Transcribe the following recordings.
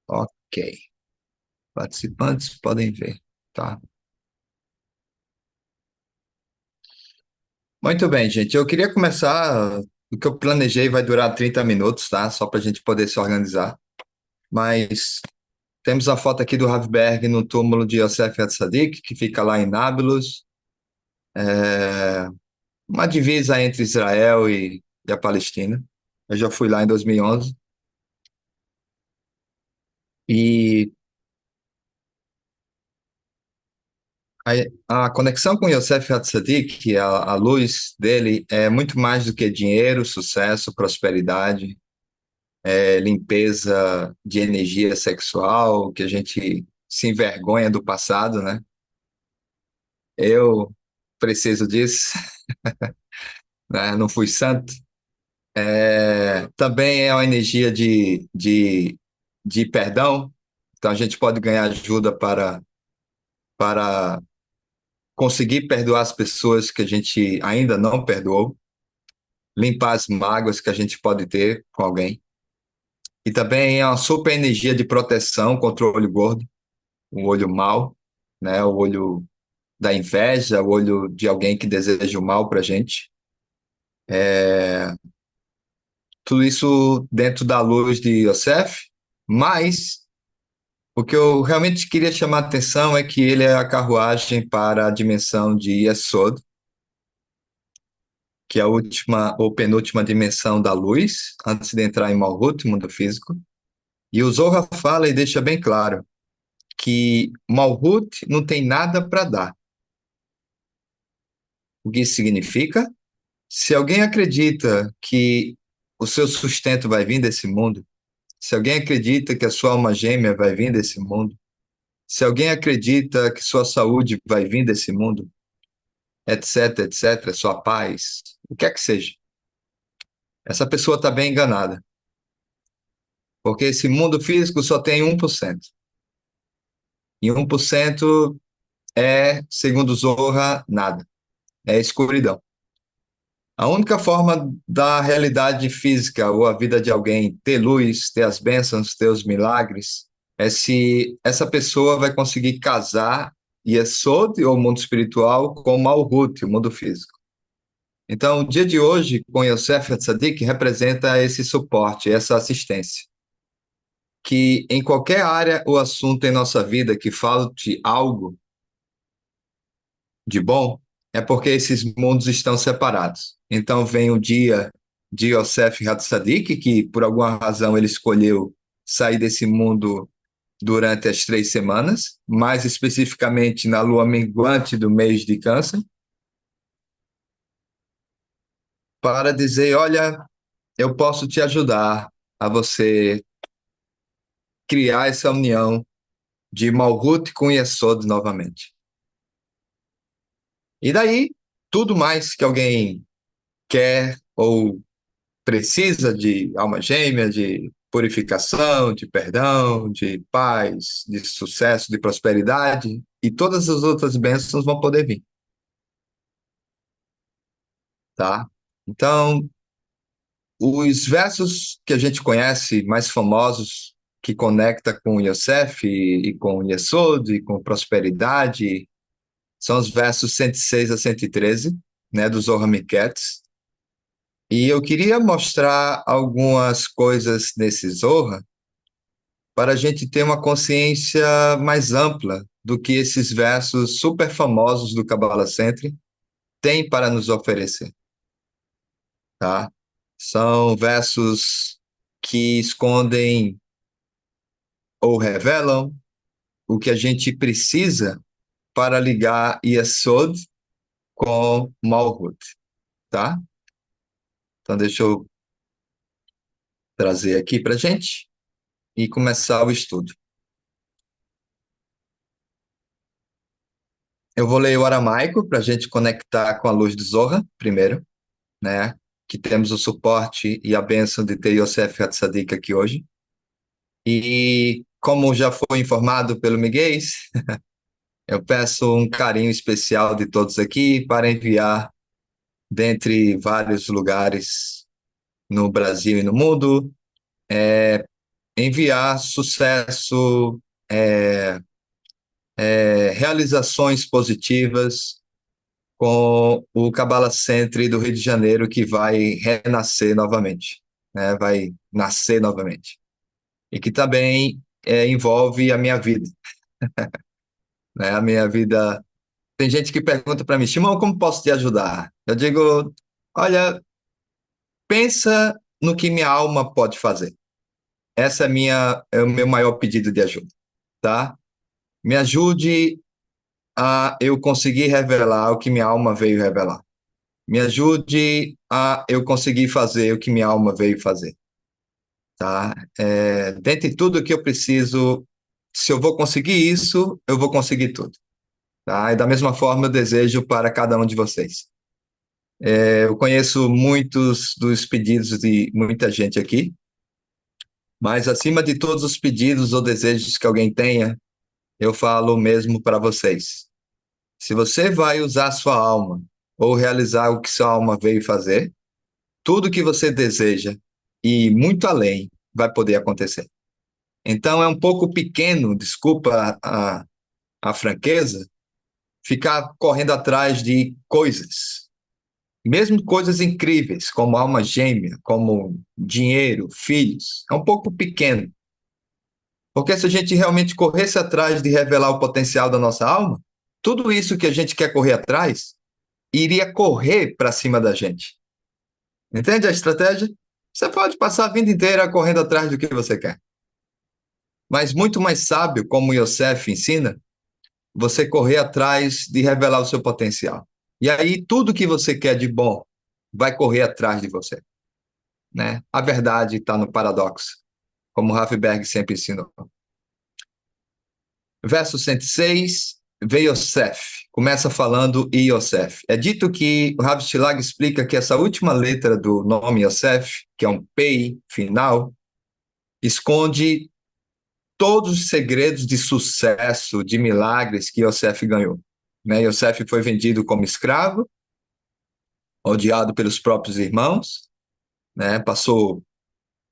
Ok. Participantes podem ver, tá? Muito bem, gente. Eu queria começar. O que eu planejei vai durar 30 minutos, tá? Só para a gente poder se organizar. Mas temos a foto aqui do Ravberg no túmulo de Yosef Hatzadik, que fica lá em Nablus, uma divisa entre Israel e a Palestina. Eu já fui lá em 2011. E a conexão com Yosef Hatzadik, a luz dele, é muito mais do que dinheiro, sucesso, prosperidade, limpeza de energia sexual, que a gente se envergonha do passado, né? Eu preciso disso, né? Não fui santo. Também é uma energia de perdão, então a gente pode ganhar ajuda para conseguir perdoar as pessoas que a gente ainda não perdoou, limpar as mágoas que a gente pode ter com alguém. E também é uma super energia de proteção contra o olho gordo, o olho mau, né? O olho da inveja, o olho de alguém que deseja o mal para a gente. Tudo isso dentro da luz de Yosef, mas o que eu realmente queria chamar a atenção é que ele é a carruagem para a dimensão de Yesod, que é a última ou penúltima dimensão da luz, antes de entrar em Malhut, mundo físico. E o Zohar fala e deixa bem claro que Malhut não tem nada para dar. O que isso significa? Se alguém acredita que o seu sustento vai vir desse mundo, se alguém acredita que a sua alma gêmea vai vir desse mundo, se alguém acredita que sua saúde vai vir desse mundo, etc, etc, sua paz, o que é que seja, essa pessoa está bem enganada, porque esse mundo físico só tem 1%. E 1% é, segundo Zohar, nada, é escuridão. A única forma da realidade física ou a vida de alguém ter luz, ter as bênçãos, ter os milagres, é se essa pessoa vai conseguir casar Yesod, ou mundo espiritual, com Malhut, o mundo físico. Então, o dia de hoje, com Yosef Hatzadik, representa esse suporte, essa assistência. Que em qualquer área ou assunto em nossa vida que falte algo de bom, é porque esses mundos estão separados. Então vem o dia de Yosef Hatzadik, que por alguma razão ele escolheu sair desse mundo durante as 3 semanas, mais especificamente na lua minguante do mês de Câncer, para dizer, olha, eu posso te ajudar a você criar essa união de Malhut com Yesod novamente. E daí, tudo mais que alguém quer ou precisa de alma gêmea, de purificação, de perdão, de paz, de sucesso, de prosperidade, e todas as outras bênçãos vão poder vir, tá? Então, os versos que a gente conhece, mais famosos, que conecta com Yosef e com Yesod e com prosperidade, são os versos 106 a 113, né, do Zohar Miquetes. E eu queria mostrar algumas coisas nesse Zohar para a gente ter uma consciência mais ampla do que esses versos super famosos do Kabbalah Center têm para nos oferecer, tá? São versos que escondem ou revelam o que a gente precisa para ligar Yesod com Malhut, tá? Então deixa eu trazer aqui para a gente e começar o estudo. Eu vou ler o aramaico para a gente conectar com a luz do Zohar primeiro, né? Que temos o suporte e a bênção de ter Yosef Hatzadik aqui hoje. E como já foi informado pelo Miguel, eu peço um carinho especial de todos aqui para enviar dentre vários lugares no Brasil e no mundo, enviar sucesso, é, realizações positivas com o Cabala Center do Rio de Janeiro, que vai renascer novamente, né? Vai nascer novamente. E que também envolve a minha vida, né? A minha vida. Tem gente que pergunta para mim, Simão, como posso te ajudar? Eu digo, olha, pensa no que minha alma pode fazer. Essa é o meu maior pedido de ajuda, tá? Me ajude a eu conseguir revelar o que minha alma veio revelar. Me ajude a eu conseguir fazer o que minha alma veio fazer, tá? Dentre tudo que eu preciso, se eu vou conseguir isso, eu vou conseguir tudo, tá? E da mesma forma eu desejo para cada um de vocês. Eu conheço muitos dos pedidos de muita gente aqui, mas acima de todos os pedidos ou desejos que alguém tenha, eu falo mesmo para vocês. Se você vai usar sua alma ou realizar o que sua alma veio fazer, tudo que você deseja e muito além vai poder acontecer. Então é um pouco pequeno, desculpa a franqueza, ficar correndo atrás de coisas, mesmo coisas incríveis, como alma gêmea, como dinheiro, filhos, é um pouco pequeno. Porque se a gente realmente corresse atrás de revelar o potencial da nossa alma, tudo isso que a gente quer correr atrás iria correr para cima da gente. Entende a estratégia? Você pode passar a vida inteira correndo atrás do que você quer. Mas muito mais sábio, como Yosef ensina, você correr atrás de revelar o seu potencial. E aí tudo que você quer de bom vai correr atrás de você, né? A verdade está no paradoxo, como Raffberg sempre ensinou. Verso 106, Veiosef. Começa falando Iosef. É dito que o Rav Shlag explica que essa última letra do nome Yosef, que é um Pei final, esconde todos os segredos de sucesso, de milagres que Yosef ganhou. Né? Yosef foi vendido como escravo, odiado pelos próprios irmãos, né? Passou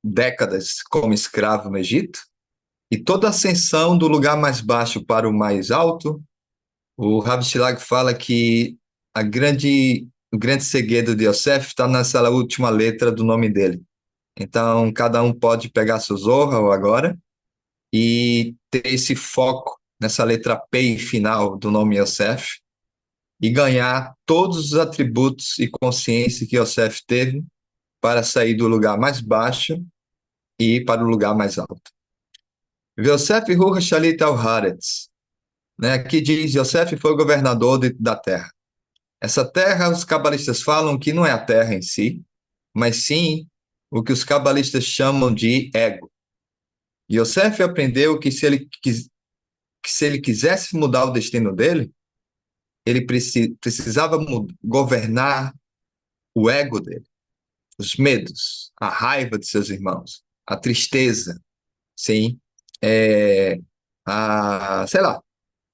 décadas como escravo no Egito, e toda a ascensão do lugar mais baixo para o mais alto, o Rav Shlag fala que o grande segredo de Yosef está nessa última letra do nome dele. Então, cada um pode pegar seu Zohar agora e ter esse foco nessa letra P final do nome Yosef e ganhar todos os atributos e consciência que Yosef teve para sair do lugar mais baixo e ir para o lugar mais alto. Yosef Hu Shalit al Haaretz, né? Aqui diz, Yosef foi governador da terra. Essa terra, os cabalistas falam que não é a terra em si, mas sim o que os cabalistas chamam de ego. Yosef aprendeu que se ele quisesse mudar o destino dele, ele precisava governar o ego dele, os medos, a raiva de seus irmãos, a tristeza, sim, é, sei lá,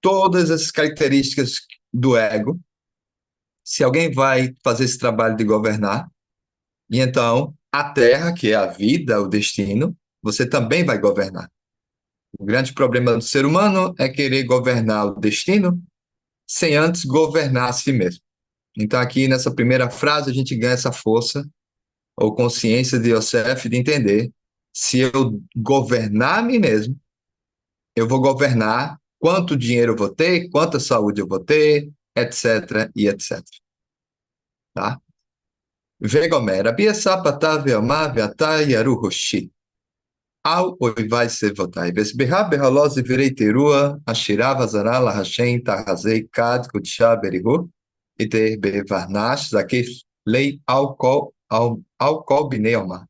todas as características do ego. Se alguém vai fazer esse trabalho de governar, e então a terra, que é a vida, o destino, você também vai governar. O grande problema do ser humano é querer governar o destino sem antes governar a si mesmo. Então, aqui nessa primeira frase, a gente ganha essa força ou consciência de Yosef de entender: se eu governar a mim mesmo, eu vou governar quanto dinheiro eu vou ter, quanta saúde eu vou ter, etc. e etc. Tá? Vegomer, Abia Sapata Veomar Veatai Yaru Roshi. Ao oivai sevotai, vesberra berraloz e virei terua, ashirava zarala hashem tahazei kad kutsha berihu, e ter bevarnash zakif lei ao kol bineoma.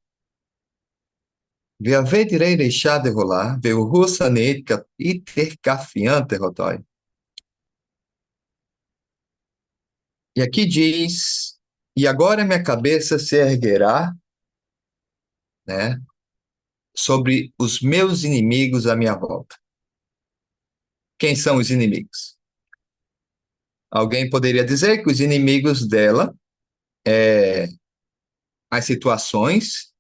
Viave direi deixar de rolar, veu russa neitka e ter cafiante rotói. E aqui diz, e agora minha cabeça se erguerá, né, sobre os meus inimigos à minha volta. Quem são os inimigos? Alguém poderia dizer que os inimigos dela as situações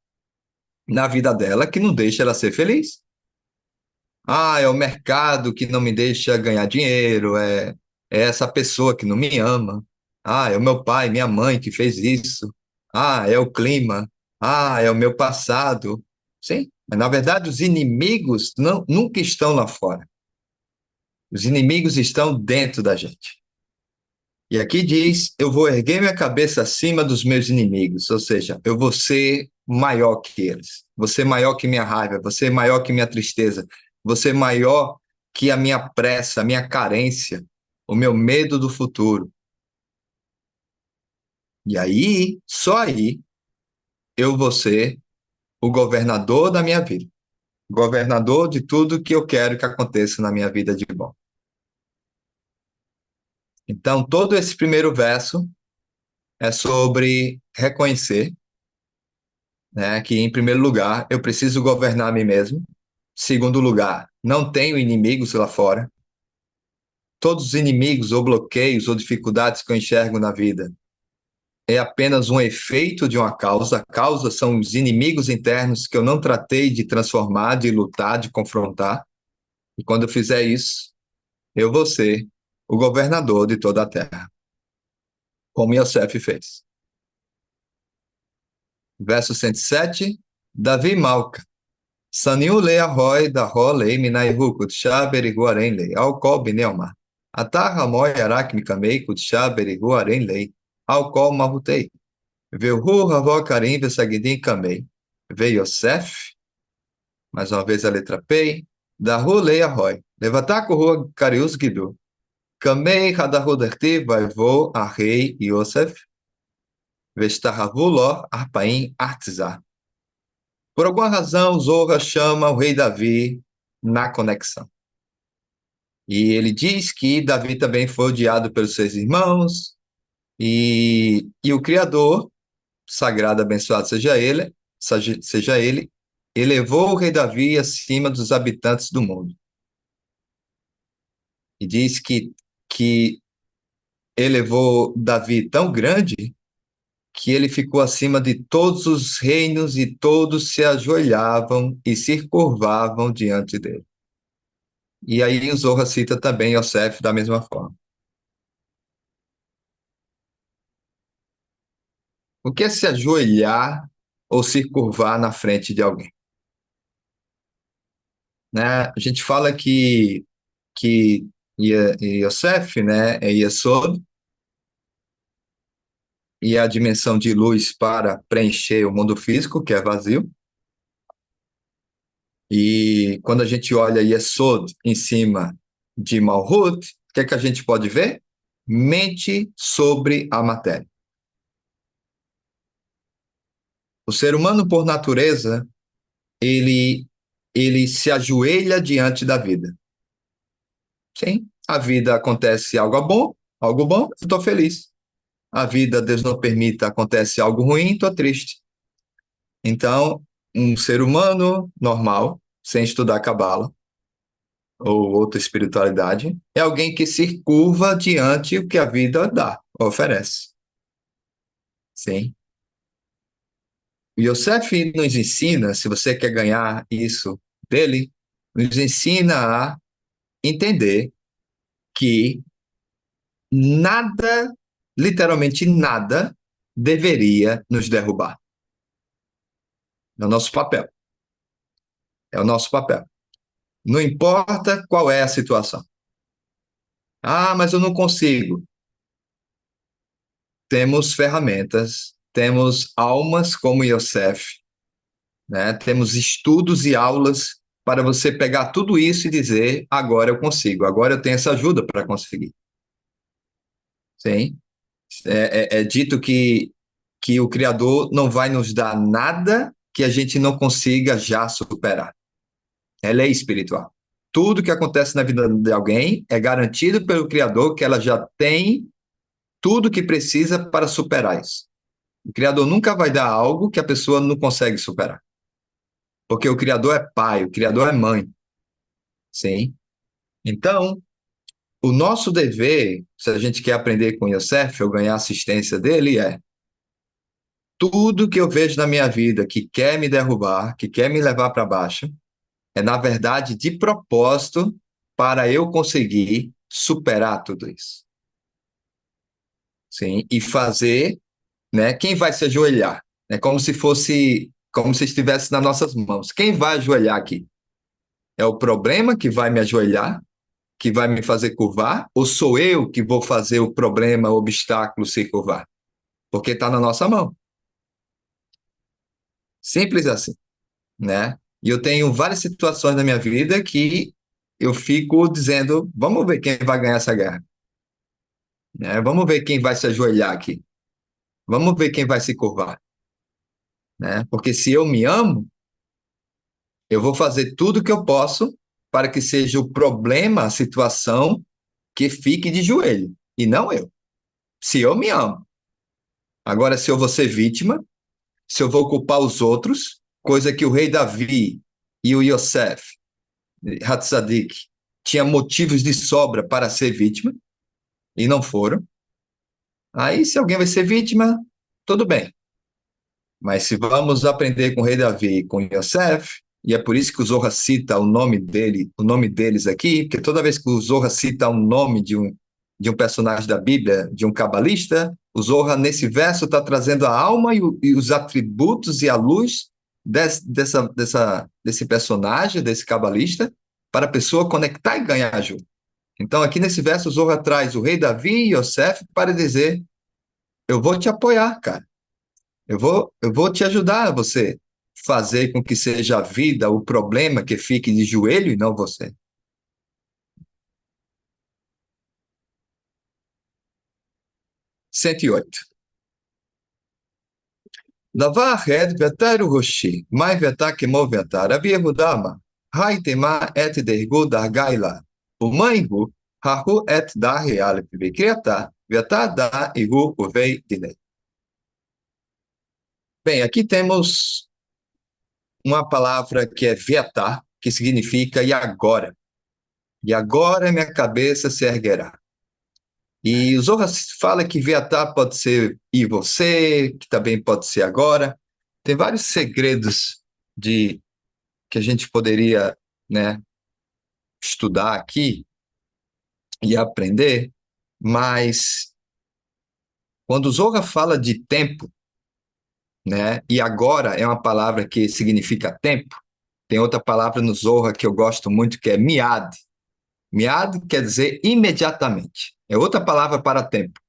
na vida dela que não deixa ela ser feliz. Ah, é o mercado que não me deixa ganhar dinheiro, é essa pessoa que não me ama. Ah, é o meu pai, minha mãe que fez isso. Ah, é o clima. Ah, é o meu passado. Sim, mas na verdade os inimigos nunca estão lá fora. Os inimigos estão dentro da gente. E aqui diz: eu vou erguer minha cabeça acima dos meus inimigos, ou seja, eu vou ser maior que eles, vou ser maior que minha raiva, vou ser maior que minha tristeza, vou ser maior que a minha pressa, a minha carência, o meu medo do futuro. E aí, só aí, eu vou ser o governador da minha vida, governador de tudo que eu quero que aconteça na minha vida de bom. Então, todo esse primeiro verso é sobre reconhecer, né, que, em primeiro lugar, eu preciso governar a mim mesmo. Segundo lugar, não tenho inimigos lá fora. Todos os inimigos ou bloqueios ou dificuldades que eu enxergo na vida é apenas um efeito de uma causa. A causa são os inimigos internos que eu não tratei de transformar, de lutar, de confrontar. E quando eu fizer isso, eu vou ser o governador de toda a terra, como Yosef fez. Verso 107, Davi Malca. Saniu le arroi da role minaihu kutsha berigu aren lei, ao kol bineoma. Atar moy arak mikamei kutsha berigu aren lei, ao kol mahutei. Vehu ravo karim vesagidim kamei. Ve Yosef, mais uma vez a letra P, da role arroi. Levataku rua carius gidu. Kamei hadahu derti vai vo a rei Yosef. Vestahavu lo arpaim artizar. Por alguma razão, Zorra chama o rei Davi na conexão. E ele diz que Davi também foi odiado pelos seus irmãos, e o Criador, sagrado, abençoado seja ele, elevou o rei Davi acima dos habitantes do mundo. E diz que elevou Davi tão grande que ele ficou acima de todos os reinos e todos se ajoelhavam e se curvavam diante dele. E aí o Zorra cita também Yosef da mesma forma. O que é se ajoelhar ou se curvar na frente de alguém? Né? A gente fala que Yosef, né, é Yesod, e é a dimensão de luz para preencher o mundo físico, que é vazio. E quando a gente olha Yesod em cima de Malhut, o que é que a gente pode ver? Mente sobre a matéria. O ser humano, por natureza, ele, ele se ajoelha diante da vida. Sim, a vida acontece algo bom, eu estou feliz. A vida, Deus não permita, acontece algo ruim, estou triste. Então, um ser humano normal, sem estudar cabala ou outra espiritualidade, é alguém que se curva diante do que a vida dá, oferece. Sim. Yosef nos ensina, se você quer ganhar isso dele, nos ensina a entender que nada, literalmente nada, deveria nos derrubar. É o nosso papel. É o nosso papel. Não importa qual é a situação. Ah, mas eu não consigo. Temos ferramentas, temos almas como Yosef, né? Temos estudos e aulas para você pegar tudo isso e dizer: agora eu consigo, agora eu tenho essa ajuda para conseguir. Sim. É dito que o Criador não vai nos dar nada que a gente não consiga já superar. É lei espiritual. Tudo que acontece na vida de alguém é garantido pelo Criador que ela já tem tudo que precisa para superar isso. O Criador nunca vai dar algo que a pessoa não consegue superar. Porque o Criador é pai, o Criador é mãe. Sim. Então, o nosso dever, se a gente quer aprender com Yosef ou ganhar assistência dele, é tudo que eu vejo na minha vida que quer me derrubar, que quer me levar para baixo, é, na verdade, de propósito para eu conseguir superar tudo isso. Sim, e fazer, né? Quem vai se ajoelhar? É como se fosse, como se estivesse nas nossas mãos. Quem vai ajoelhar aqui? É o problema que vai me ajoelhar, que vai me fazer curvar, ou sou eu que vou fazer o problema, o obstáculo se curvar? Porque está na nossa mão. Simples assim, né? E eu tenho várias situações na minha vida que eu fico dizendo, vamos ver quem vai ganhar essa guerra, né? Vamos ver quem vai se ajoelhar aqui. Vamos ver quem vai se curvar, né? Porque se eu me amo, eu vou fazer tudo o que eu posso para que seja o problema, a situação que fique de joelho, e não eu. Se eu me amo. Agora, se eu vou ser vítima, se eu vou culpar os outros, coisa que o rei Davi e o Yosef, Hatzadik, tinham motivos de sobra para ser vítima, e não foram. Aí, se alguém vai ser vítima, tudo bem. Mas se vamos aprender com o rei Davi e com Yosef, e é por isso que o Zohar cita o nome dele, o nome deles aqui, porque toda vez que o Zohar cita o nome de um personagem da Bíblia, de um cabalista, o Zohar, nesse verso, está trazendo a alma e os atributos e a luz desse personagem, desse cabalista, para a pessoa conectar e ganhar ajuda. Então, aqui nesse verso, o Zohar traz o rei Davi e Yosef para dizer: eu vou te apoiar, cara. Eu vou te ajudar a você fazer com que seja a vida o problema que fique de joelho e não você. 108. דבר אחר, ואתה ראשי, מאי ואתה כמו ואתה, רבי יהודה אמר, היי תמה את דרגו דרגי לה, ומאי הוא, ההוא את דהי א' בקריאתה, ואתה דהי הוא ובי דיני. Bem, aqui temos uma palavra que é vietá, que significa e agora. E agora minha cabeça se erguerá. E o Zohar fala que vietá pode ser e você, que também pode ser agora. Tem vários segredos de que a gente poderia, né, estudar aqui e aprender, mas quando o Zohar fala de tempo, né, e agora é uma palavra que significa tempo, tem outra palavra no Zohar que eu gosto muito que é miad. Miad quer dizer imediatamente. É outra palavra para tempo.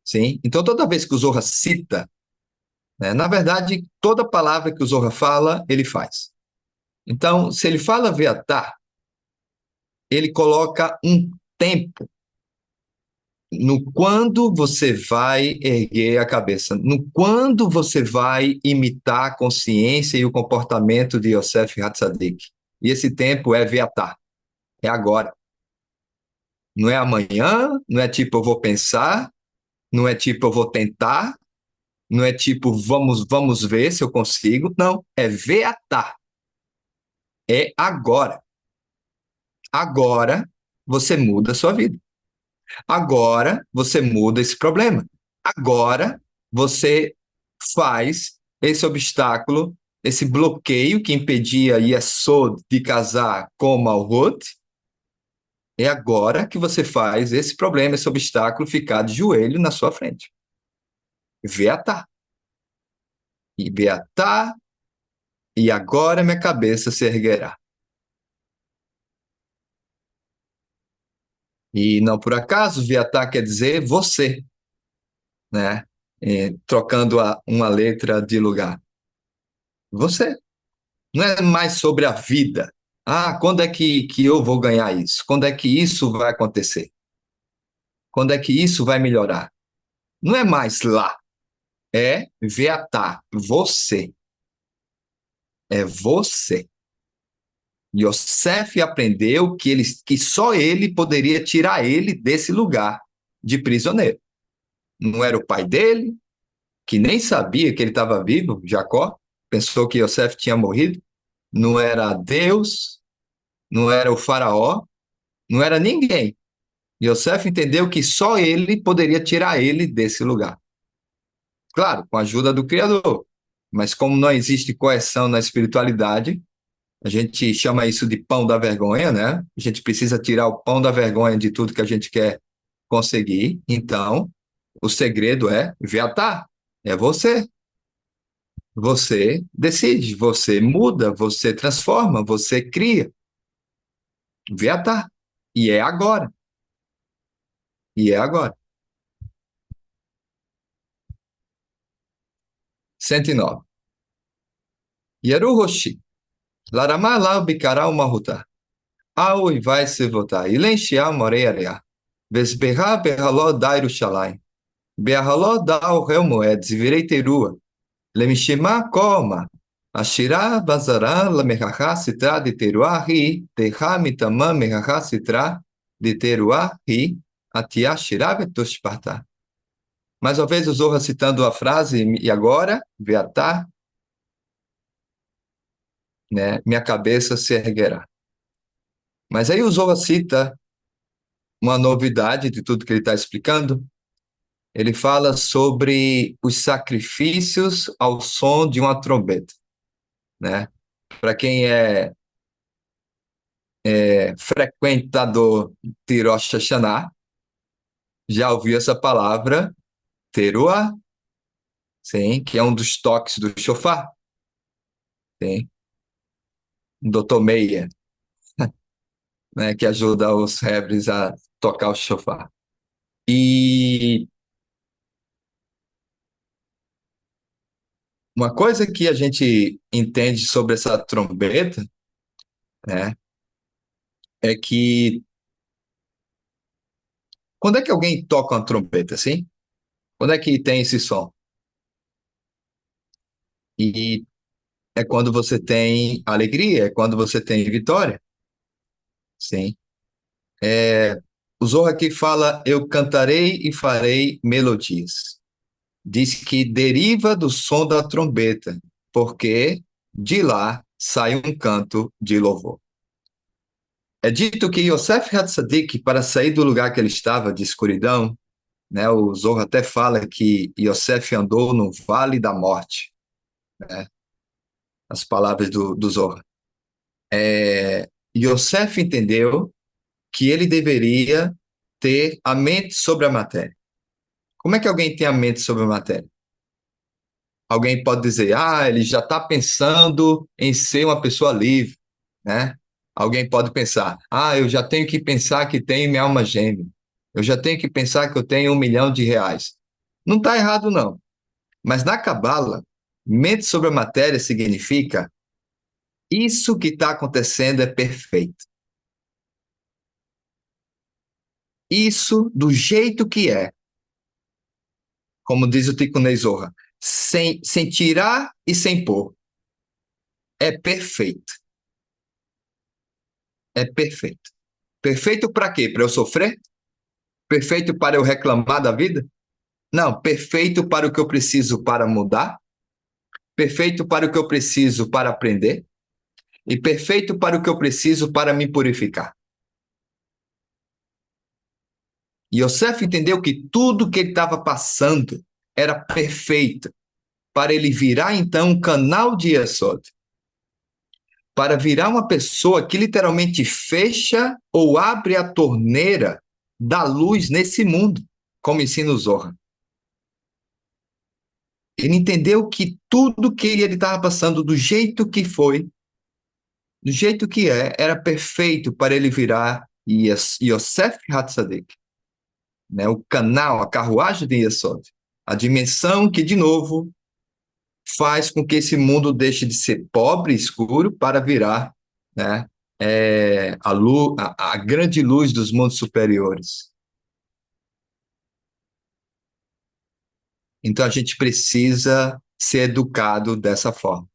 Sim? Então, toda vez que o Zohar cita, né, na verdade, toda palavra que o Zohar fala, ele faz. Então, se ele fala veatá, ele coloca um tempo no quando você vai erguer a cabeça, no quando você vai imitar a consciência e o comportamento de Yosef Hatzadik. E esse tempo é veatá, é agora. Não é amanhã, não é tipo eu vou pensar, não é tipo eu vou tentar, não é tipo vamos ver se eu consigo, não, é veatá, é agora. Agora você muda a sua vida. Agora você muda esse problema. Agora você faz esse obstáculo, esse bloqueio que impedia Yesod de casar com Malhut. É agora que você faz esse problema, esse obstáculo ficar de joelho na sua frente. Veatá. E Beatá, e agora minha cabeça se erguerá. E não por acaso, Viatá quer dizer você, né? Trocando uma letra de lugar. Você. Não é mais sobre a vida. Ah, quando é que eu vou ganhar isso? Quando é que isso vai acontecer? Quando é que isso vai melhorar? Não é mais lá. É Viatá, você. É você. Yosef aprendeu que só ele poderia tirar ele desse lugar de prisioneiro. Não era o pai dele, que nem sabia que ele estava vivo, Jacó, pensou que Yosef tinha morrido. Não era Deus, não era o faraó, não era ninguém. Yosef entendeu que só ele poderia tirar ele desse lugar. Claro, com a ajuda do Criador. Mas como não existe coerção na espiritualidade, a gente chama isso de pão da vergonha, né? A gente precisa tirar o pão da vergonha de tudo que a gente quer conseguir. Então, o segredo é Viatar. É você. Você decide, você muda, você transforma, você cria. Viatar. E é agora. E é agora. 109. Yeru Roshi. Laramá Lau Bicarau Mahuta. Aoi vai se votar. Ilenxiá Moreia. Vesberra Berraló Dairu Shalai. Berraló Dau Helmoedes. Virei terua. Lemishima Koma. Ashirá Vazará Lamehaha Citra de Teruá Ri. Terra Mitamã Mehaha Citra de Teruá Ri. Atiá Shirá Vetushparta. Mais uma vez o Zohar citando a frase, e agora, Veatá, né, minha cabeça se erguerá. Mas aí o Zohar cita uma novidade de tudo que ele está explicando. Ele fala sobre os sacrifícios ao som de uma trombeta, né? Para quem é frequentador de Rosh Hashanah, já ouviu essa palavra, teruah, sim, que é um dos toques do shofar, sim, Dr. Meir, né, que ajuda os hebreus a tocar o shofar. E uma coisa que a gente entende sobre essa trombeta, né, é que quando é que alguém toca uma trombeta, assim? Quando é que tem esse som? E é quando você tem alegria, é quando você tem vitória, sim. O Zohar aqui fala, eu cantarei e farei melodias. Diz que deriva do som da trombeta, porque de lá sai um canto de louvor. É dito que Yosef Hatzadik, para sair do lugar que ele estava, de escuridão, né, o Zohar até fala que Yosef andou no vale da morte, né, as palavras do Zohar. Yosef entendeu que ele deveria ter a mente sobre a matéria. Como é que alguém tem a mente sobre a matéria? Alguém pode dizer, ele já está pensando em ser uma pessoa livre, né? Alguém pode pensar, eu já tenho que pensar que tenho minha alma gêmea. Eu já tenho que pensar que eu tenho R$ 1 milhão. Não está errado, não. Mas na Cabala, mente sobre a matéria significa isso que está acontecendo é perfeito. Isso do jeito que é, como diz o Tikunei Zohar, sem tirar e sem pôr. É perfeito. É perfeito. Perfeito para quê? Para eu sofrer? Perfeito para eu reclamar da vida? Não, perfeito para o que eu preciso para mudar, perfeito para o que eu preciso para aprender e perfeito para o que eu preciso para me purificar. E Yosef entendeu que tudo que ele estava passando era perfeito para ele virar então um canal de Yesod, para virar uma pessoa que literalmente fecha ou abre a torneira da luz nesse mundo, como ensina o Zohar. Ele entendeu que tudo que ele estava passando, do jeito que foi, do jeito que era perfeito para ele virar Yosef Hatzadik, né? O canal, a carruagem de Yesod, a dimensão que, de novo, faz com que esse mundo deixe de ser pobre e escuro para virar, né, a grande luz dos mundos superiores. Então a gente precisa ser educado dessa forma.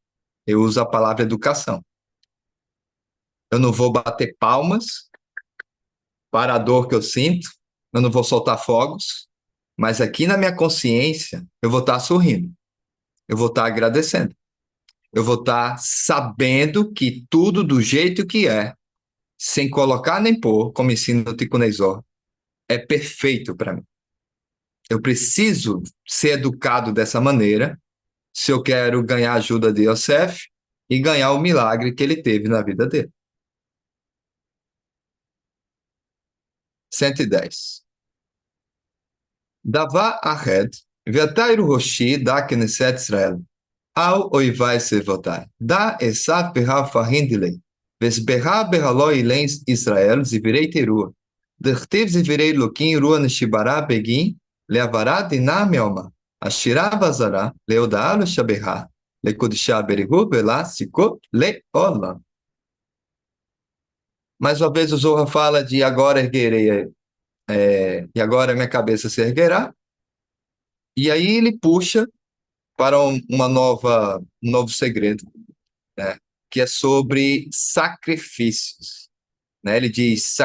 Eu uso a palavra educação. Eu não vou bater palmas para a dor que eu sinto, eu não vou soltar fogos, mas aqui na minha consciência eu vou estar sorrindo, eu vou estar agradecendo, eu vou estar sabendo que tudo do jeito que é, sem colocar nem pôr, como ensina o Tikkun Zohar, é perfeito para mim. Eu preciso ser educado dessa maneira se eu quero ganhar a ajuda de Yosef e ganhar o milagre que ele teve na vida dele. 110. Davá Ahed, Viatairu Roshi, da Knesset Israel, ao Oivai Sevotai, da Esav Berra Fahindilei, Vesberra Berraló Ilém Israel, Zivirei Terua, Dertiv Zivirei Luquim, Rua Nishibara Begin, Leavará Diná Melma, Ashirá Vazará, Leodaalo Shaberra, Lekudishá Berihu, Belá, Sikot, Leolam. Mais uma vez o Zohar fala de agora erguerei, e agora minha cabeça se erguerá, e aí ele puxa para um novo segredo, né? Que é sobre sacrifícios. Né? Ele diz: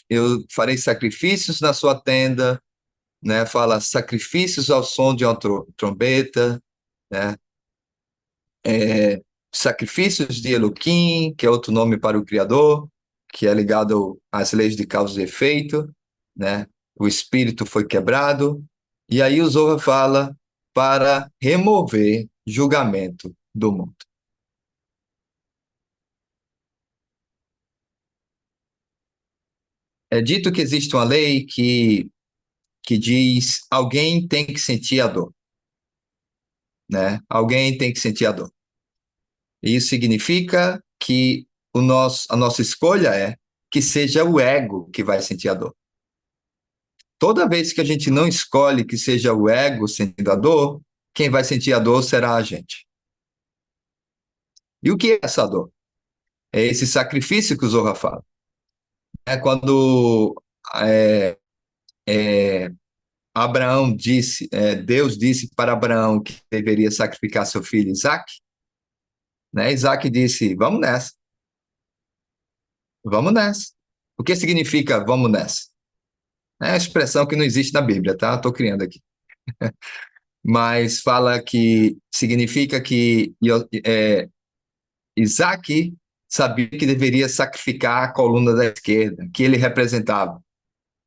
eu farei sacrifícios na sua tenda, né? Fala sacrifícios ao som de uma trombeta, né? Sacrifícios de Elohim, que é outro nome para o Criador, que é ligado às leis de causa e efeito, né? O espírito foi quebrado, e aí o Zohar fala para remover julgamento do mundo. É dito que existe uma lei que diz alguém tem que sentir a dor, né? Alguém tem que sentir a dor. Isso significa que a nossa escolha é que seja o ego que vai sentir a dor. Toda vez que a gente não escolhe que seja o ego sentindo a dor, quem vai sentir a dor será a gente. E o que é essa dor? É esse sacrifício que o Zohar fala. É quando é, é, Deus disse para Abraão que deveria sacrificar seu filho Isaac, né? Isaac disse: vamos nessa, vamos nessa. O que significa vamos nessa? É uma expressão que não existe na Bíblia, tá? Estou criando aqui. Mas fala que significa que Isaac sabia que deveria sacrificar a coluna da esquerda, que ele representava.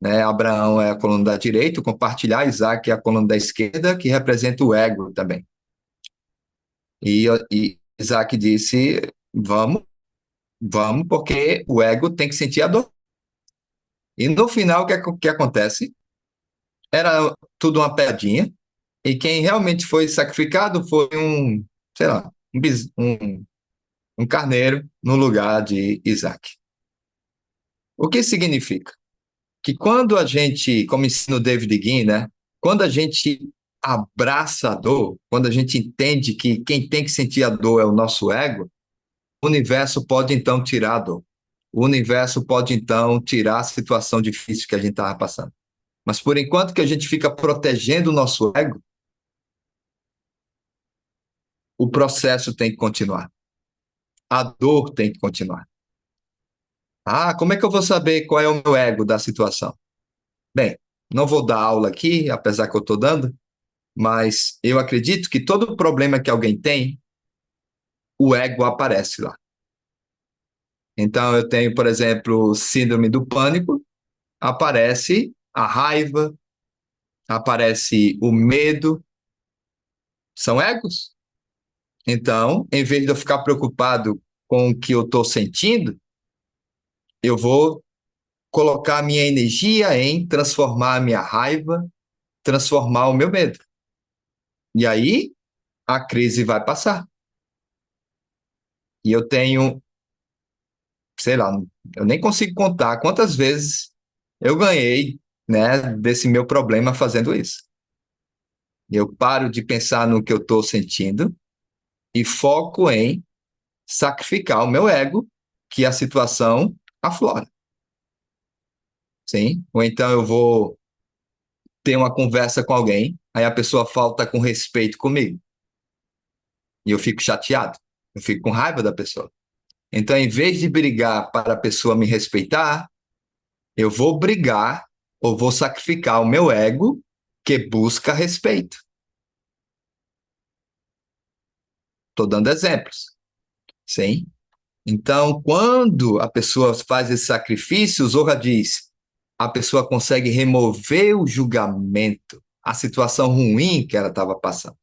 Né? Abraão é a coluna da direita, compartilhar, Isaac é a coluna da esquerda, que representa o ego também. E Isaac disse: vamos, vamos, porque o ego tem que sentir a dor. E no final, o que acontece? Era tudo uma pedinha, e quem realmente foi sacrificado foi sei lá, um carneiro no lugar de Isaac. O que significa? Que quando a gente, como ensina o David Guin, né? Quando a gente abraça a dor, quando a gente entende que quem tem que sentir a dor é o nosso ego, o universo pode então tirar a dor. O universo pode então tirar a situação difícil que a gente estava passando. Mas por enquanto que a gente fica protegendo o nosso ego, o processo tem que continuar. A dor tem que continuar. Ah, como é que eu vou saber qual é o meu ego da situação? Bem, não vou dar aula aqui, apesar que eu estou dando, mas eu acredito que todo problema que alguém tem, o ego aparece lá. Então, eu tenho, por exemplo, síndrome do pânico, aparece a raiva, aparece o medo, são egos. Então, em vez de eu ficar preocupado com o que eu estou sentindo, eu vou colocar minha energia em transformar a minha raiva, transformar o meu medo. E aí, a crise vai passar. E eu tenho, sei lá, eu nem consigo contar quantas vezes eu ganhei, né, desse meu problema fazendo isso. Eu paro de pensar no que eu estou sentindo e foco em sacrificar o meu ego, que a situação aflora. Sim? Ou então eu vou ter uma conversa com alguém, aí a pessoa falta com respeito comigo. E eu fico chateado, eu fico com raiva da pessoa. Então, em vez de brigar para a pessoa me respeitar, eu vou brigar ou vou sacrificar o meu ego que busca respeito. Estou dando exemplos. Sim? Então, quando a pessoa faz esse sacrifício, Zohar diz, a pessoa consegue remover o julgamento. a situação ruim que ela estava passando.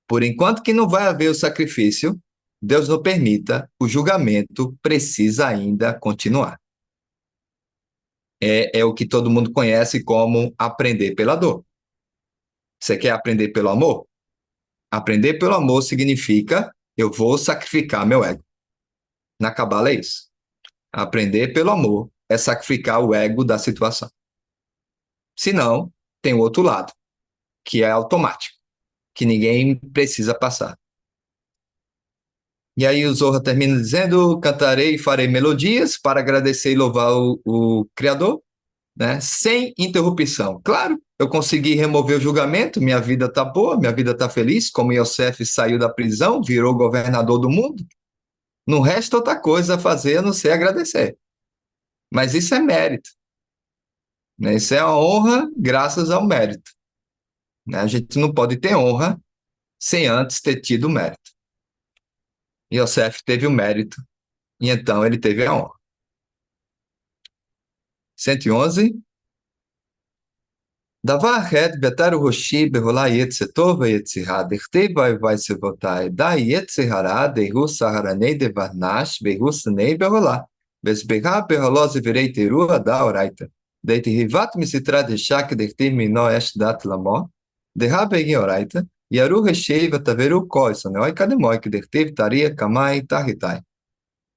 Por enquanto que não vai haver o sacrifício, Deus não permita, o julgamento precisa ainda continuar. É o que todo mundo conhece como aprender pela dor. Você quer aprender pelo amor? Aprender pelo amor significa eu vou sacrificar meu ego. Na Cabala é isso. Aprender pelo amor é sacrificar o ego da situação. Se não, tem o outro lado, que é automático, que ninguém precisa passar. E aí o Zorra termina dizendo: cantarei e farei melodias para agradecer e louvar o Criador, né? Sem interrupção. Claro, eu consegui remover o julgamento, minha vida está boa, minha vida está feliz, como Yosef saiu da prisão, virou governador do mundo. Não resta outra coisa a fazer a não ser agradecer. Mas isso é mérito, né? Isso é a honra graças ao mérito, né? A gente não pode ter honra sem antes ter tido mérito. Yosef teve o mérito, e então ele teve a honra. 111. דבר אחר, בתר ראשי בהולה יצא טוב ויצירה, דכתיב ויבואי סבותי, די יצירה, דהו סהרני דברנש, והוא סני בהולה, וסבירה בהולו זבירי תירוע דה אורייתא. דתהיבת מסתרה דשק דכתיב מינו אש דת למו, דהה בגי אורייתא, ירו רשי ותברו כויסו, נאוי קדמוי, כדכתיב תריה קמאי תחיתאי.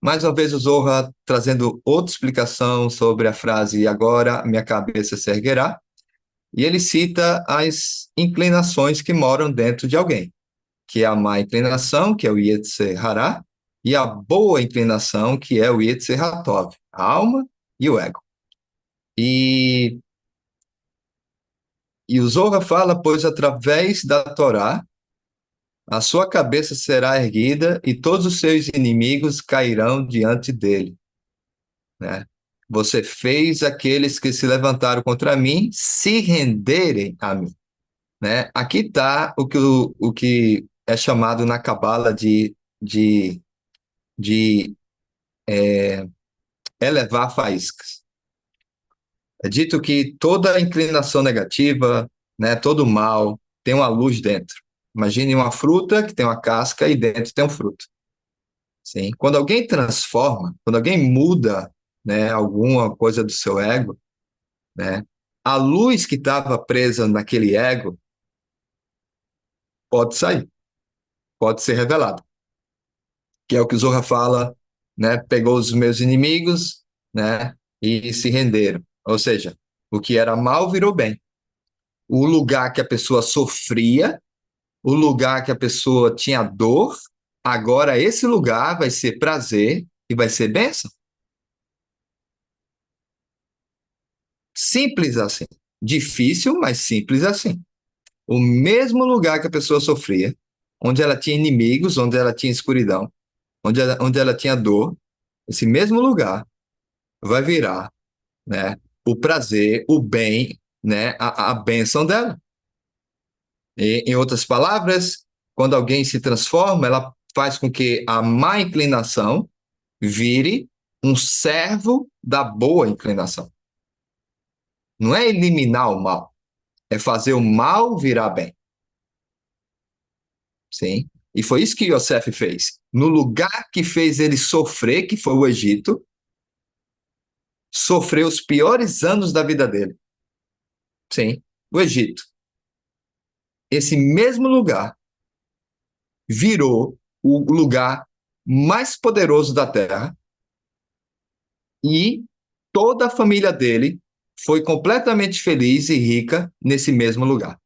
Mais uma vez o Zohar trazendo outra explicação sobre a frase, e agora minha cabeça se erguerá. E ele cita as inclinações que moram dentro de alguém, que é a má inclinação, que é o Yetzer Hará, e a boa inclinação, que é o Yetzer Hatov, a alma e o ego. E o Zohar fala, pois através da Torá, a sua cabeça será erguida e todos os seus inimigos cairão diante dele, né? Você fez aqueles que se levantaram contra mim se renderem a mim. Né? Aqui está o que é chamado na Cabala de elevar faíscas. É dito que toda inclinação negativa, né, todo mal, tem uma luz dentro. Imagine uma fruta que tem uma casca e dentro tem um fruto. Sim? Quando alguém transforma, quando alguém muda, né, alguma coisa do seu ego, né, a luz que estava presa naquele ego pode sair, pode ser revelada. Que é o que o Zorra fala, né? Pegou os meus inimigos, né? E se renderam. Ou seja, o que era mal virou bem. O lugar que a pessoa sofria, o lugar que a pessoa tinha dor, agora esse lugar vai ser prazer e vai ser bênção. Simples assim. Difícil, mas simples assim. O mesmo lugar que a pessoa sofria, onde ela tinha inimigos, onde ela tinha escuridão, onde ela tinha dor, esse mesmo lugar vai virar, né, o prazer, o bem, né, a bênção dela. E, em outras palavras, quando alguém se transforma, ela faz com que a má inclinação vire um servo da boa inclinação. Não é eliminar o mal, é fazer o mal virar bem. Sim? E foi isso que Yosef fez. No lugar que fez ele sofrer, que foi o Egito, sofreu os piores anos da vida dele. Sim, o Egito. Esse mesmo lugar virou o lugar mais poderoso da Terra e toda a família dele foi completamente feliz e rica nesse mesmo lugar.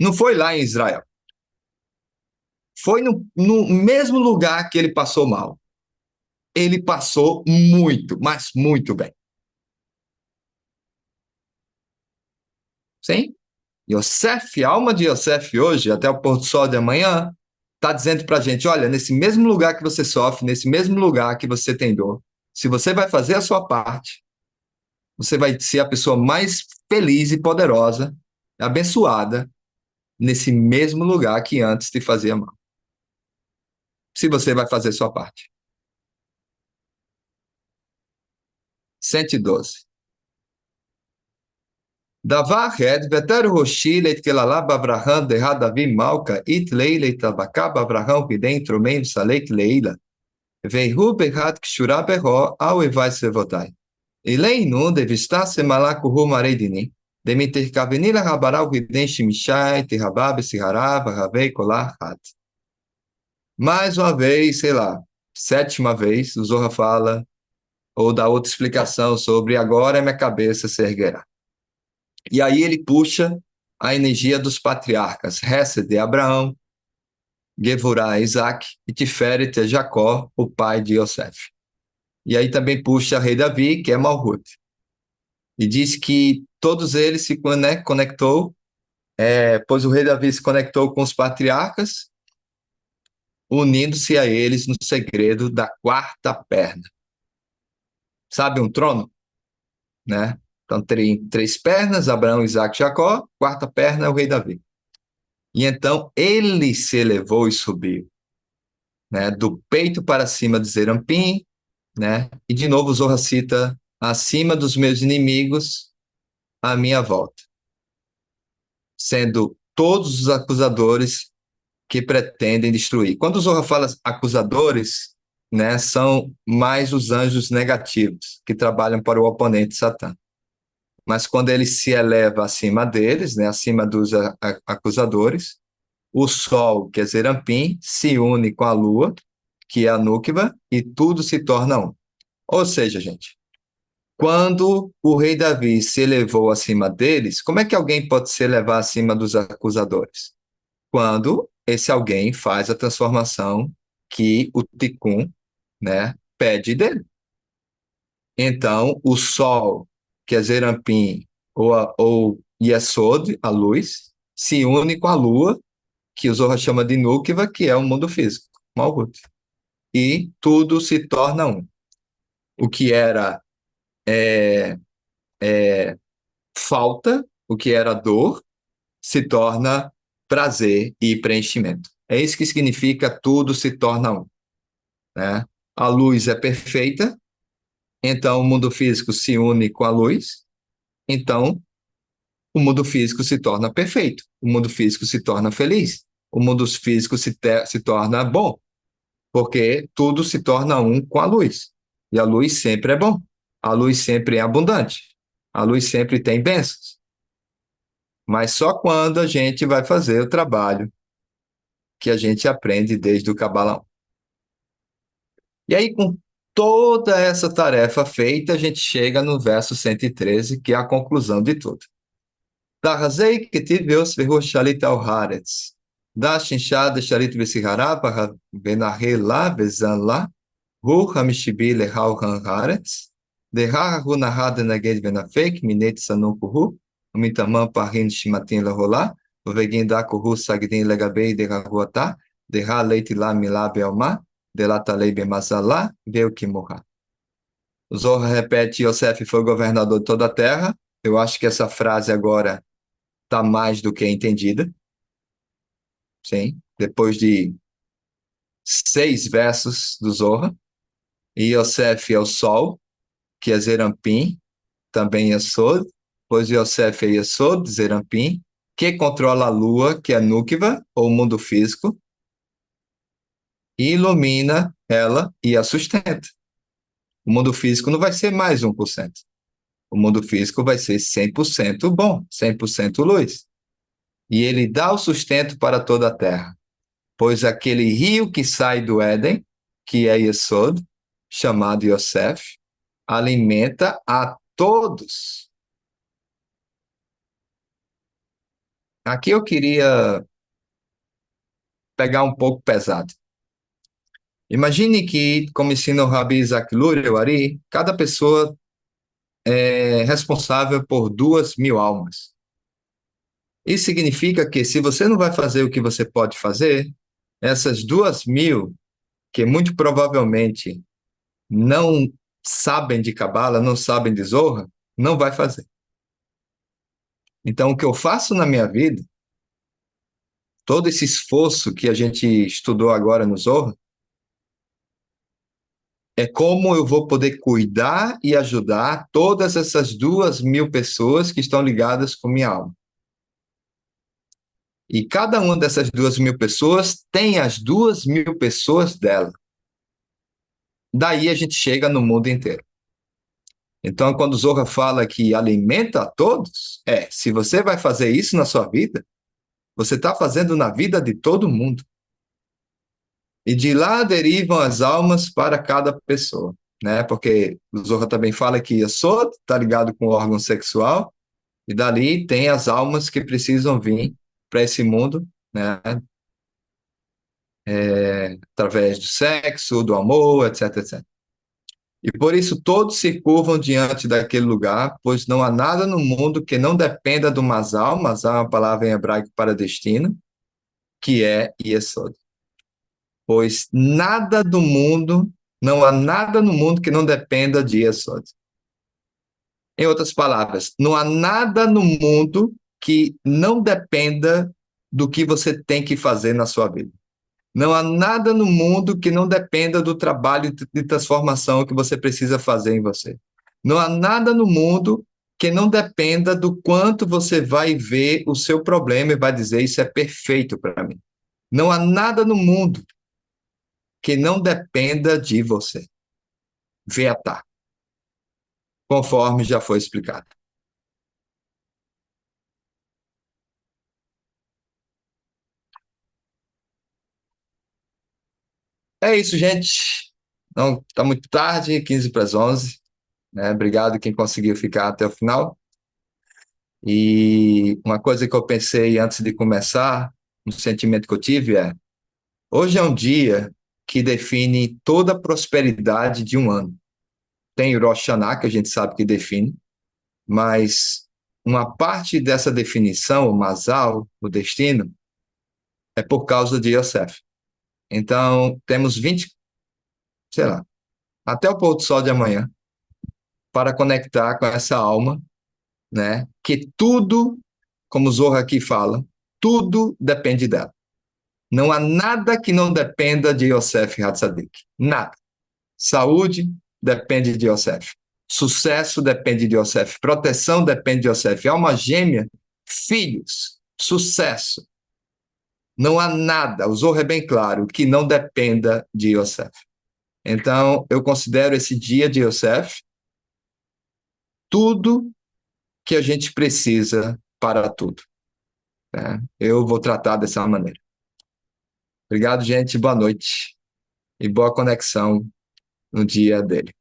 Não foi lá em Israel. Foi no mesmo lugar que ele passou mal. Ele passou muito, mas muito bem. Sim? Yosef, a alma de Yosef hoje, até o pôr do sol de amanhã, está dizendo para a gente, olha, nesse mesmo lugar que você sofre, nesse mesmo lugar que você tem dor, se você vai fazer a sua parte, você vai ser a pessoa mais feliz e poderosa, abençoada, nesse mesmo lugar que antes te fazia mal. Se você vai fazer a sua parte. 112. Davar red, veter roshi, leit kelalá, bavraham, derra davi malca, it leile, tabacá, bavraham, que dentro meio saleit leila. Veihu berrat kshurá berró, au evai sevotai. Ileinu devista semalakuhu maredini. Demiter kavenila rabaral guiden shimishai, terrababe, siharava, ravei, kolar, hat. Mais uma vez, sei lá, sétima vez, o Zohar fala, ou dá outra explicação sobre agora minha cabeça se erguerá. E aí ele puxa a energia dos patriarcas, Hesed de Abraão, Gevurá Isaac e Tiferet é Jacó, o pai de Yosef. E aí também puxa rei Davi, que é Malhut. E diz que todos eles se conectou, pois o rei Davi se conectou com os patriarcas, unindo-se a eles no segredo da quarta perna. Sabe um trono? Né? Então, três pernas, Abraão, Isaac e Jacó, quarta perna é o rei Davi. E então ele se elevou e subiu, né? Do peito para cima de Zerampim, né? E de novo Zorra cita, acima dos meus inimigos, à minha volta. Sendo todos os acusadores que pretendem destruir. Quando Zorra fala acusadores, né, são mais os anjos negativos, que trabalham para o oponente Satã. Mas quando ele se eleva acima deles, né, acima dos acusadores, o Sol, que é Zerampim, se une com a Lua, que é a Núqueba, e tudo se torna um. Ou seja, gente, quando o rei Davi se elevou acima deles, como é que alguém pode se elevar acima dos acusadores? Quando esse alguém faz a transformação que o Tikkun, né, pede dele. Então, o Sol, que é Zerampim, ou Yesod, a luz, se une com a Lua, que o Zohar chama de Núqueba, que é o mundo físico, Malhut. E tudo se torna um. O que era falta, o que era dor, se torna prazer e preenchimento. É isso que significa tudo se torna um. Né? A luz é perfeita, então o mundo físico se une com a luz, então o mundo físico se torna perfeito, o mundo físico se torna feliz, o mundo físico se torna bom, porque tudo se torna um com a luz. E a luz sempre é bom, a luz sempre é abundante, a luz sempre tem bênçãos. Mas só quando a gente vai fazer o trabalho que a gente aprende desde o Cabalão. E aí, com toda essa tarefa feita, a gente chega no verso 113, que é a conclusão de tudo. Dahazei ketiveus verroshalit al haaretz. Da shinshad shalit vesihara benahe la bezan la. Hu hamishibi lehal han haaretz. Deha hu nahad neged benafek minet sanukuhu. Umitamam parin shimatin lahola. Uvegin da kuhu sagdin legabei dehaguata. Deha leite la milab elma. Delatalei bemazalá, veu que morra. O Zohar repete, Yosef foi governador de toda a terra. Eu acho que essa frase agora está mais do que entendida. Sim, depois de 6 versos do Zohar. E Yosef é o sol, que é Zerampim, também é Sod. Pois Yosef é Yesod, Zerampim, que controla a lua, que é Núqueba, ou mundo físico, e ilumina ela e a sustenta. O mundo físico não vai ser mais 1%. O mundo físico vai ser 100% bom, 100% luz. E ele dá o sustento para toda a terra. Pois aquele rio que sai do Éden, que é Yesod, chamado Yosef, alimenta a todos. Aqui eu queria pegar um pouco pesado. Imagine que, como ensina o Rabi Isaac Luria, o Ari, cada pessoa é responsável por 2.000 almas. Isso significa que se você não vai fazer o que você pode fazer, essas 2.000, que muito provavelmente não sabem de Cabala, não sabem de Zorra, não vai fazer. Então, o que eu faço na minha vida, todo esse esforço que a gente estudou agora no Zorra, É como eu vou poder cuidar e ajudar todas essas 2.000 pessoas que estão ligadas com minha alma. E cada uma dessas 2.000 pessoas tem as 2.000 pessoas dela. Daí a gente chega no mundo inteiro. Então, quando Zorra fala que alimenta a todos, se você vai fazer isso na sua vida, você está fazendo na vida de todo mundo. E de lá derivam as almas para cada pessoa, né? Porque o Zorra também fala que a Sod está ligado com o órgão sexual, e dali tem as almas que precisam vir para esse mundo, né? Através do sexo, do amor, etc, etc. E por isso todos se curvam diante daquele lugar, pois não há nada no mundo que não dependa do Mazal. Mazal é uma palavra em hebraico para destino, que é Yesod. Pois nada do mundo, não há nada no mundo que não dependa de Yesod. Em outras palavras, não há nada no mundo que não dependa do que você tem que fazer na sua vida. Não há nada no mundo que não dependa do trabalho de transformação que você precisa fazer em você. Não há nada no mundo que não dependa do quanto você vai ver o seu problema e vai dizer isso é perfeito para mim. Não há nada no mundo que não dependa de você. Veatá, conforme já foi explicado. É isso, gente. Não, está muito tarde, 15 para as 11. Né? Obrigado quem conseguiu ficar até o final. E uma coisa que eu pensei antes de começar, um sentimento que eu tive hoje é um dia que define toda a prosperidade de um ano. Tem o Rosh Hashanah, que a gente sabe que define, mas uma parte dessa definição, o Mazal, o destino, é por causa de Yosef. Então, temos 20, sei lá, até o pôr do sol de amanhã, para conectar com essa alma, né? Que tudo, como Zohar aqui fala, tudo depende dela. Não há nada que não dependa de Yosef Hatzadik. Nada. Saúde depende de Yosef. Sucesso depende de Yosef. Proteção depende de Yosef. Alma gêmea, filhos, sucesso. Não há nada, o Zohar é bem claro, que não dependa de Yosef. Então, eu considero esse dia de Yosef tudo que a gente precisa para tudo. Né? Eu vou tratar dessa maneira. Obrigado, gente. Boa noite e boa conexão no dia dele.